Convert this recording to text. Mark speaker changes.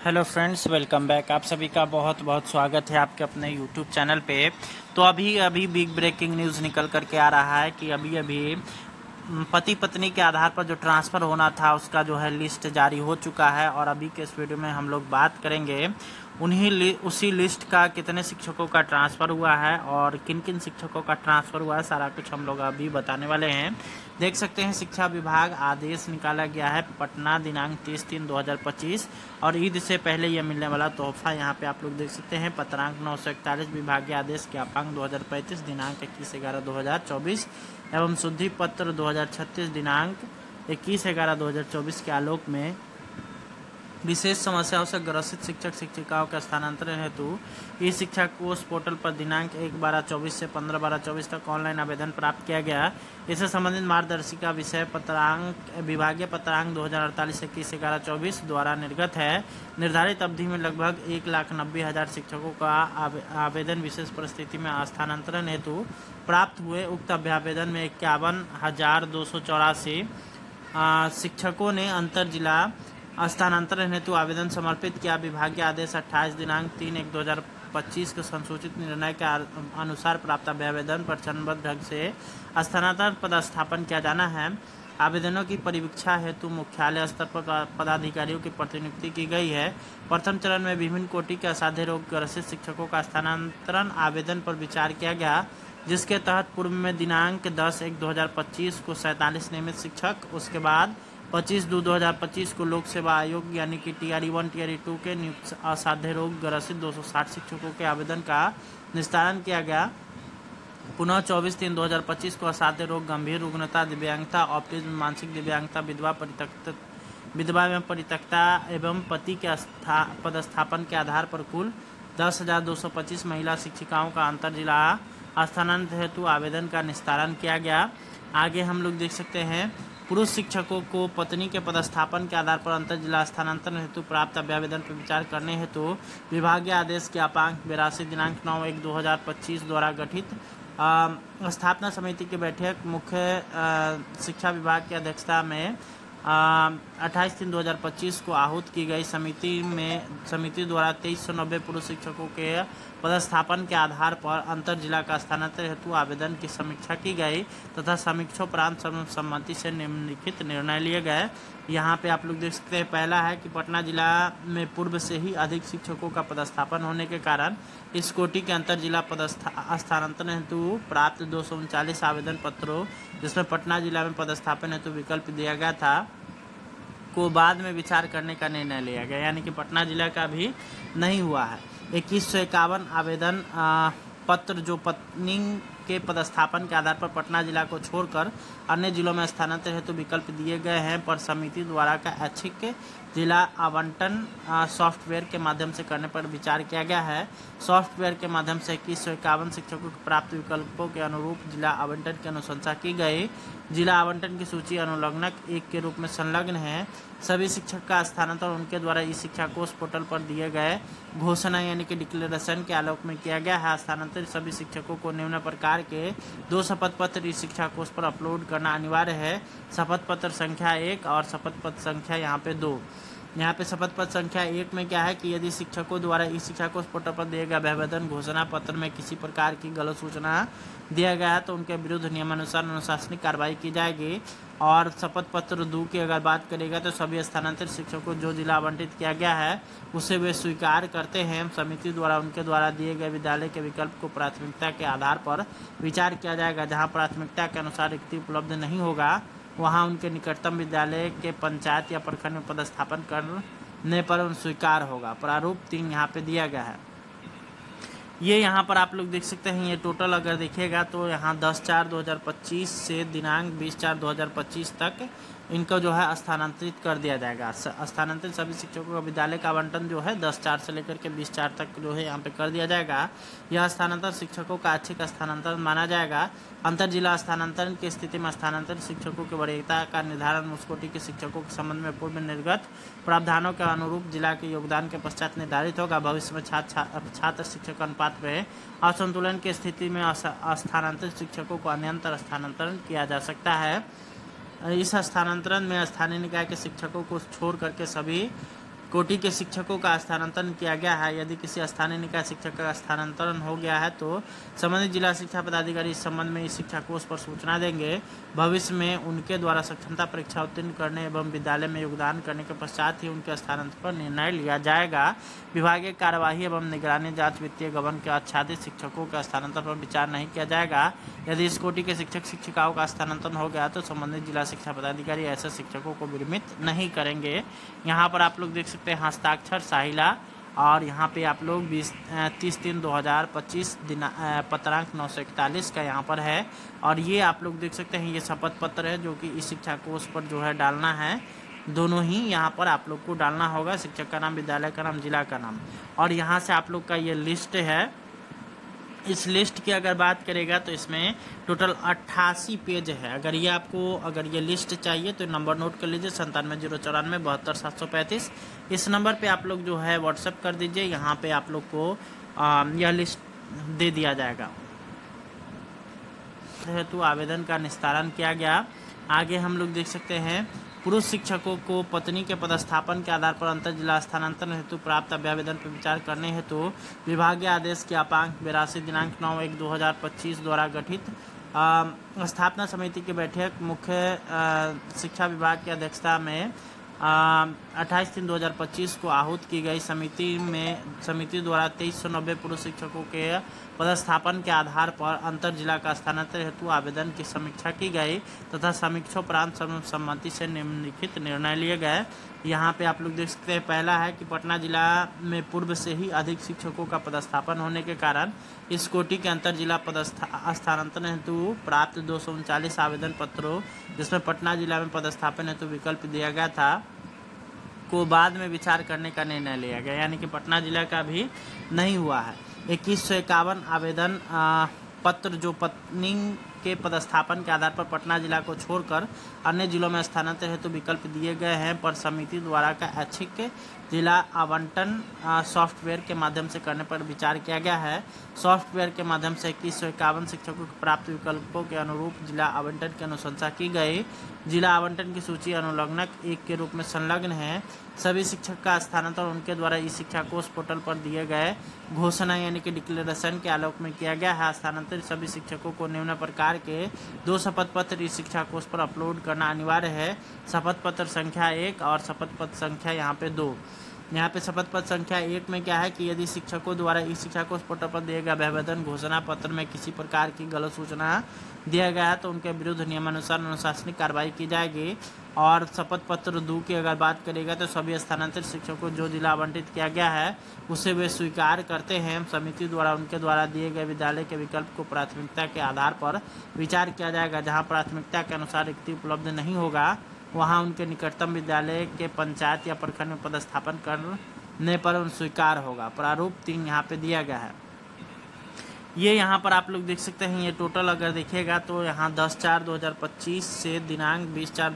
Speaker 1: Hello friends, welcome back. आप सभी का बहुत बहुत स्वागत है आपके अपने यूट्यूब चैनल पे। तो अभी अभी बिग ब्रेकिंग न्यूज़ निकल करके आ रहा है कि अभी अभी पति पत्नी के आधार पर जो ट्रांसफ़र होना था उसका जो है लिस्ट जारी हो चुका है। और अभी के इस वीडियो में हम लोग बात करेंगे उसी लिस्ट का कितने शिक्षकों का ट्रांसफ़र हुआ है और किन किन शिक्षकों का ट्रांसफ़र हुआ है, सारा कुछ हम लोग अभी बताने वाले हैं। देख सकते हैं शिक्षा विभाग आदेश निकाला गया है पटना दिनांक 30/3/2025 और ईद से पहले यह मिलने वाला तोहफा यहाँ पे आप लोग देख सकते हैं। पत्रांक 941 विभागीय आदेश ज्ञापांक 2035 दिनांक 21/11/2024 एवं शुद्धि पत्र 2036 दिनांक 21/11/2024 के आलोक में विशेष समस्याओं से ग्रसित शिक्षक शिक्षिकाओं के स्थानांतरण हेतु ई शिक्षा कोष पोर्टल पर दिनांक 1/12/24 से 15/12/24 तक ऑनलाइन आवेदन प्राप्त किया गया। इससे संबंधित मार्गदर्शिका विषय पत्रांक विभागीय पत्रांक 2048 21/11/24 द्वारा निर्गत है। निर्धारित अवधि में लगभग 1,90,000 शिक्षकों का आवेदन विशेष परिस्थिति में स्थानांतरण हेतु प्राप्त हुए। उक्त अभ्यावेदन में 51,284 शिक्षकों ने अंतर जिला स्थानांतरण हेतु आवेदन समर्पित किया। विभागीय आदेश 28 दिनांक 3/1/2025 के संसूचित निर्णय के अनुसार प्राप्त अभ्यावेदन पर चरणबद्ध ढंग से स्थानांतरण पदस्थापन किया जाना है। आवेदनों की परिवीक्षा हेतु मुख्यालय स्तर पर पदाधिकारियों की प्रतिनियुक्ति की गई है। प्रथम चरण में विभिन्न कोटि के असाध्य रोग ग्रसित शिक्षकों का स्थानांतरण आवेदन पर विचार किया गया, जिसके तहत पूर्व में दिनांक 10/1/2025 को 47 नियमित शिक्षक, उसके बाद 25/2/2025 को लोक सेवा आयोग यानी कि टीआरई 1 टीआरई 2 के नियुक्त असाध्य रोग ग्रसित 260 शिक्षकों के आवेदन का निस्तारण किया गया। पुनः 24/3/2025 को असाध्य रोग, गंभीर रुग्णता, दिव्यांगता, ऑटिज्म, मानसिक दिव्यांगता, विधवा एवं परित्यक्ता एवं पति के पदस्थापन के आधार पर कुल 10,225 महिला शिक्षिकाओं का अंतर जिला स्थानांतरण हेतु आवेदन का निस्तारण किया गया। आगे हम लोग देख सकते हैं पुरुष शिक्षकों को पत्नी के पदस्थापन के आधार पर अंतर जिला स्थानांतरण हेतु प्राप्त अभ्यावेदन पर विचार करने हेतु विभागीय आदेश ज्ञापांक 82 दिनांक 9/1/2025 द्वारा गठित स्थापना समिति की बैठक मुख्य शिक्षा विभाग की अध्यक्षता में 28/3/2025 को आहूत की गई। समिति द्वारा 2390 पुरुष शिक्षकों के पदस्थापन के आधार पर अंतर जिला का स्थानांतरण हेतु आवेदन की समीक्षा की गई तथा समीक्षोपरांत सर्वसम्मति से निम्नलिखित निर्णय लिए गए। यहाँ पे आप लोग देख सकते हैं, पहला है कि पटना जिला में पूर्व से ही अधिक शिक्षकों का पदस्थापन होने के कारण इस कोटि के अंतर जिला स्थानांतरण हेतु प्राप्त 239 आवेदन पत्रों, जिसमें पटना जिला में पदस्थापन हेतु विकल्प दिया गया था, को बाद में विचार करने का निर्णय लिया गया, यानी कि पटना जिला का भी नहीं हुआ है। 2151 आवेदन पत्र जो पत्नी के पदस्थापन के आधार पर पटना जिला को छोड़कर अन्य जिलों में स्थानांतरण हेतु विकल्प दिए गए हैं, पर समिति द्वारा का ऐच्छिक जिला आवंटन सॉफ्टवेयर के माध्यम से करने पर विचार किया गया है। सॉफ्टवेयर के माध्यम से 2151 शिक्षकों को प्राप्त विकल्पों के अनुरूप जिला आवंटन की अनुशंसा की गई। जिला आवंटन की सूची अनुलग्नक 1 के रूप में संलग्न है। सभी शिक्षक का स्थानांतरण उनके द्वारा इस शिक्षा कोष पोर्टल पर दिए गए घोषणा यानी कि डिक्लेरेशन के आलोक में किया गया है। स्थानांतरित सभी शिक्षकों को निम्न प्रकार के 2 शपथ पत्र इस शिक्षा कोष पर अपलोड करना अनिवार्य है। शपथ पत्र संख्या 1 और शपथ पत्र संख्या यहाँ पे 2। यहाँ पे शपथ पत्र संख्या 1 में क्या है कि यदि शिक्षकों द्वारा इस शिक्षा कोष पोर्टल पर दिए गए अभ्यावेदन घोषणा पत्र में किसी प्रकार की गलत सूचना दिया गया है तो उनके विरुद्ध नियमानुसार अनुशासनिक कार्रवाई की जाएगी। और शपथ पत्र 2 की अगर बात करेगा तो सभी स्थानांतरित शिक्षकों जो जिला आवंटित किया गया है उसे वे स्वीकार करते हैं। समिति द्वारा उनके द्वारा दिए गए विद्यालय के विकल्प को प्राथमिकता के आधार पर विचार किया जाएगा। जहाँ प्राथमिकता के अनुसार रिक्ति उपलब्ध नहीं होगा वहाँ उनके निकटतम विद्यालय के पंचायत या प्रखंड में पदस्थापन करने पर स्वीकार होगा। प्रारूप 3 यहाँ पे दिया गया है। ये यहाँ पर आप लोग देख सकते हैं, ये टोटल अगर देखिएगा तो यहाँ 10/4/2025 से दिनांक 20/4/2025 तक इनको जो है स्थानांतरित कर दिया जाएगा। स्थानांतरित सभी शिक्षकों का विद्यालय का आवंटन जो है 10/4 से लेकर के 20/4 तक जो है यहाँ पे कर दिया जाएगा। यह स्थानांतरण शिक्षकों का ऐच्छिक स्थानांतरण माना जाएगा। अंतर जिला स्थानांतरण की स्थिति में स्थानांतरित शिक्षकों की वरीयता का निर्धारण उस कोटि के शिक्षकों के संबंध में पूर्व निर्गत प्रावधानों के अनुरूप जिला के योगदान के पश्चात निर्धारित होगा। भविष्य में छात्र शिक्षक अनुपात में असंतुलन की स्थिति में स्थानांतरित शिक्षकों को अन्यंतर स्थानांतरण किया जा सकता है। इस स्थानांतरण में स्थानीय निकाय के शिक्षकों को छोड़ करके सभी कोटि के शिक्षकों का स्थानांतरण किया गया है। यदि किसी स्थानीय निकाय शिक्षक का स्थानांतरण हो गया है तो संबंधित जिला शिक्षा पदाधिकारी इस संबंध में इस शिक्षा कोष पर सूचना देंगे। भविष्य में उनके द्वारा सक्षमता परीक्षा उत्तीर्ण करने एवं विद्यालय में योगदान करने के पश्चात ही उनके स्थानांतरण पर निर्णय लिया जाएगा। विभागीय कार्यवाही एवं निगरानी जांच वित्तीय गबन के आच्छादित शिक्षकों के स्थानांतरण पर विचार नहीं किया जाएगा। यदि इस कोटि के शिक्षक शिक्षिकाओं का स्थानांतरण हो गया तो संबंधित जिला शिक्षा पदाधिकारी ऐसे शिक्षकों को विरमित नहीं करेंगे। यहाँ पर आप लोग देख सकते हैं हस्ताक्षर साहिला, और यहाँ पे आप लोग 30/3/2025 पत्रांक 941 का यहाँ पर है। और ये आप लोग देख सकते हैं ये शपथ पत्र है जो कि इस शिक्षा कोष पर जो है डालना है। दोनों ही यहाँ पर आप लोग को डालना होगा, शिक्षक का नाम, विद्यालय का नाम, जिला का नाम। और यहाँ से आप लोग का ये लिस्ट है। इस लिस्ट की अगर बात करेगा तो इसमें टोटल 88 पेज है। अगर ये लिस्ट चाहिए तो नंबर नोट कर लीजिए 9709472735। इस नंबर पे आप लोग जो है व्हाट्सएप कर दीजिए। यहाँ पे आप लोग को यह लिस्ट दे दिया जाएगा। हेतु आवेदन का निस्तारण किया गया। आगे हम लोग देख सकते हैं पुरुष शिक्षकों को पत्नी के पदस्थापन के आधार पर अंतर जिला स्थानांतरण हेतु प्राप्त अभ्यावेदन पर विचार करने हेतु विभागीय आदेश के अपांक 82 दिनांक 9/1/2025 द्वारा गठित स्थापना समिति की बैठक मुख्य शिक्षा विभाग की अध्यक्षता में 28/3/2025 को आहूत की गई। समिति द्वारा 2390 पुरुष शिक्षकों के पदस्थापन के आधार पर अंतर जिला का स्थानांतरण हेतु आवेदन की समीक्षा की गई तथा समीक्षोपरांत सर्वसम्मति से निम्नलिखित निर्णय लिए गए। यहाँ पे आप लोग देख सकते हैं, पहला है कि पटना जिला में पूर्व से ही अधिक शिक्षकों का पदस्थापन होने के कारण इस कोटि के अंतर जिला स्थानांतरण हेतु प्राप्त 239 आवेदन पत्रों जिसमें पटना जिला में पदस्थापन हेतु विकल्प दिया गया था को बाद में विचार करने का निर्णय लिया गया, यानी कि पटना जिला का भी नहीं हुआ है। 2151 आवेदन पत्र जो पत्नी के पदस्थापन के आधार पर पटना जिला को छोड़कर अन्य जिलों में स्थानांतरण हेतु विकल्प दिए गए हैं, पर समिति द्वारा का ऐच्छिक जिला आवंटन सॉफ्टवेयर के माध्यम से करने पर विचार किया गया है। सॉफ्टवेयर के माध्यम से 2151 शिक्षकों को प्राप्त विकल्पों के अनुरूप जिला आवंटन की अनुशंसा की गई। जिला आवंटन की सूची अनुलग्नक 1 के रूप में संलग्न है। सभी शिक्षक का स्थानांतरण उनके द्वारा इस शिक्षा कोष पोर्टल पर दिए गए घोषणा यानी कि डिक्लेरेशन के आलोक में किया गया है। स्थानांतरित सभी शिक्षकों को निम्न प्रकार के 2 शपथ पत्र इस शिक्षा कोष पर अपलोड करना अनिवार्य है। शपथ पत्र संख्या 1 और शपथ पत्र संख्या यहाँ पे 2। यहाँ पे शपथ पत्र संख्या 1 में क्या है कि यदि शिक्षकों द्वारा इस शिक्षा कोष पोर्टल पर दिए गए अभ्यावेदन घोषणा पत्र में किसी प्रकार की गलत सूचना दिया गया है तो उनके विरुद्ध नियमानुसार अनुशासनिक कार्रवाई की जाएगी। और शपथ पत्र 2 की अगर बात करेगा तो सभी स्थानांतरित शिक्षकों को जो जिला आवंटित किया गया है उसे वे स्वीकार करते हैं। समिति द्वारा उनके द्वारा दिए गए विद्यालय के विकल्प को प्राथमिकता के आधार पर विचार किया जाएगा। जहाँ प्राथमिकता के अनुसार रिक्ति उपलब्ध नहीं होगा वहाँ उनके निकटतम विद्यालय के पंचायत या प्रखंड में पदस्थापन करने पर स्वीकार होगा। प्रारूप 3 यहाँ पे दिया गया है। ये यहाँ पर आप लोग देख सकते हैं। ये टोटल अगर देखिएगा तो यहाँ 10/4/2025 से दिनांक 20/4